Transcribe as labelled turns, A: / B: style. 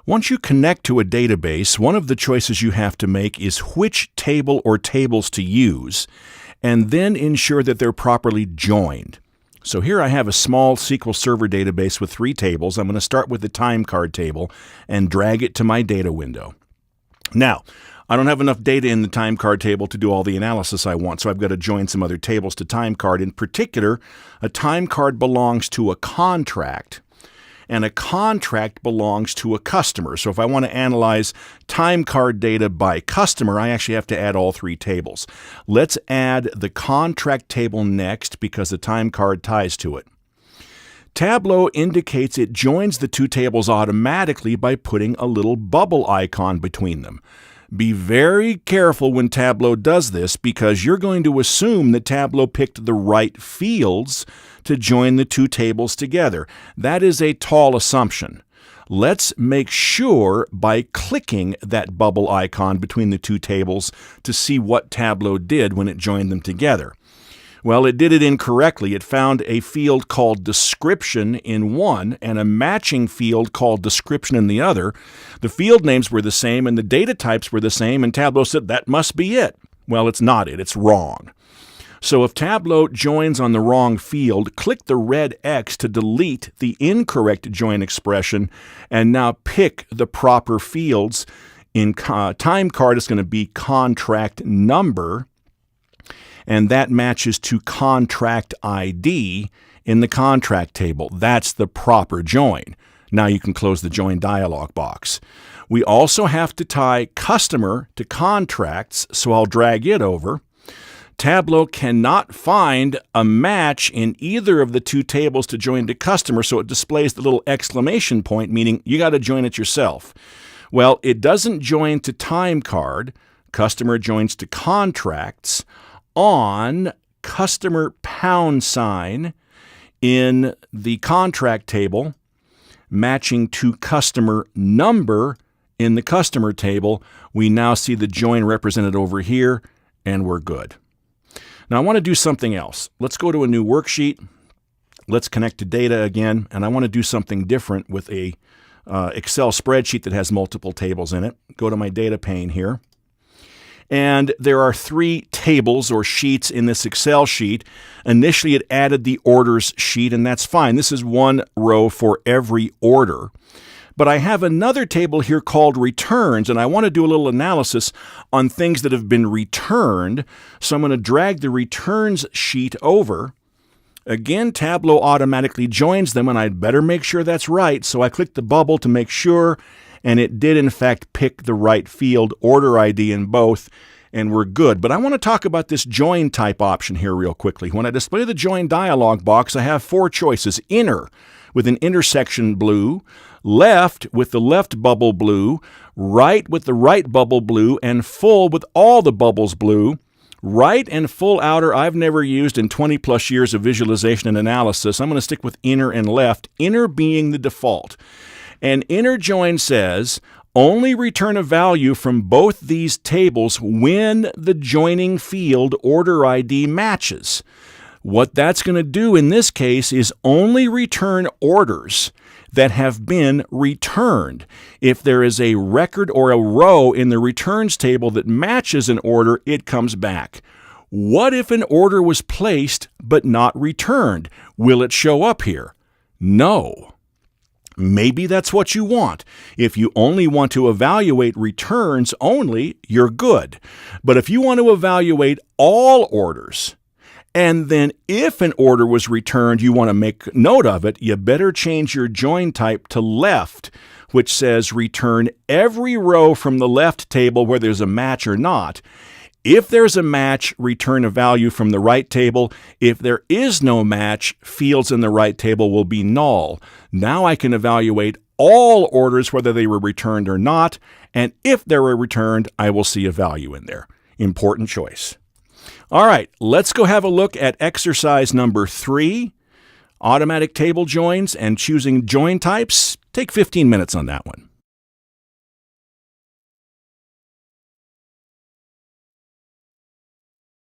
A: Once you connect to a database, one of the choices you have to make is which table or tables to use, and then ensure that they're properly joined. So here I have a small SQL Server database with 3 tables. I'm going to start with the time card table and drag it to my data window. Now, I don't have enough data in the time card table to do all the analysis I want, so I've got to join some other tables to time card. In particular, a time card belongs to a contract, and a contract belongs to a customer. So if I want to analyze time card data by customer, I actually have to add all 3 tables. Let's add the contract table next because the time card ties to it. Tableau indicates it joins the 2 tables automatically by putting a little bubble icon between them. Be very careful when Tableau does this because you're going to assume that Tableau picked the right fields to join the 2 tables together. That is a tall assumption. Let's make sure by clicking that bubble icon between the 2 tables to see what Tableau did when it joined them together. Well, it did it incorrectly. It found a field called description in one and a matching field called description in the other. The field names were the same and the data types were the same, and Tableau said that must be it. Well, it's not it. It's wrong. So if Tableau joins on the wrong field, click the red X to delete the incorrect join expression and now pick the proper fields. In time card, it's going to be contract number, and that matches to contract ID in the contract table. That's the proper join. Now you can close the join dialog box. We also have to tie customer to contracts, so I'll drag it over. Tableau cannot find a match in either of the 2 tables to join to customer, so it displays the little exclamation point, meaning you got to join it yourself. Well, it doesn't join to time card. Customer joins to contracts on customer # in the contract table, matching to customer number in the customer table. We now see the join represented over here, and we're good. Now I want to do something else. Let's go to a new worksheet. Let's connect to data again, and I want to do something different with a Excel spreadsheet that has multiple tables in it. Go to my data pane here. And there are 3 tables or sheets in this Excel sheet. Initially, it added the orders sheet, and that's fine. This is 1 row for every order. But I have another table here called returns, and I want to do a little analysis on things that have been returned. So I'm going to drag the returns sheet over. Again, Tableau automatically joins them, and I'd better make sure that's right. So I click the bubble to make sure, and it did in fact pick the right field, order ID in both, and we're good. But I want to talk about this join type option here real quickly. When I display the join dialog box, I have 4 choices. Inner with an intersection blue, left with the left bubble blue, right with the right bubble blue, and full with all the bubbles blue. Right and full outer I've never used in 20 plus years of visualization and analysis. I'm going to stick with inner and left, inner being the default. And inner join says, only return a value from both these tables when the joining field order ID matches. What that's going to do in this case is only return orders that have been returned. If there is a record or a row in the returns table that matches an order, it comes back. What if an order was placed but not returned? Will it show up here? No. Maybe that's what you want. If you only want to evaluate returns only, you're good. But if you want to evaluate all orders, and then if an order was returned, you want to make note of it, you better change your join type to left, which says return every row from the left table where there's a match or not. If there's a match, return a value from the right table. If there is no match, fields in the right table will be null. Now I can evaluate all orders, whether they were returned or not, and if they were returned, I will see a value in there. Important choice. All right, let's go have a look at exercise number 3, automatic table joins and choosing join types. Take 15 minutes on that one.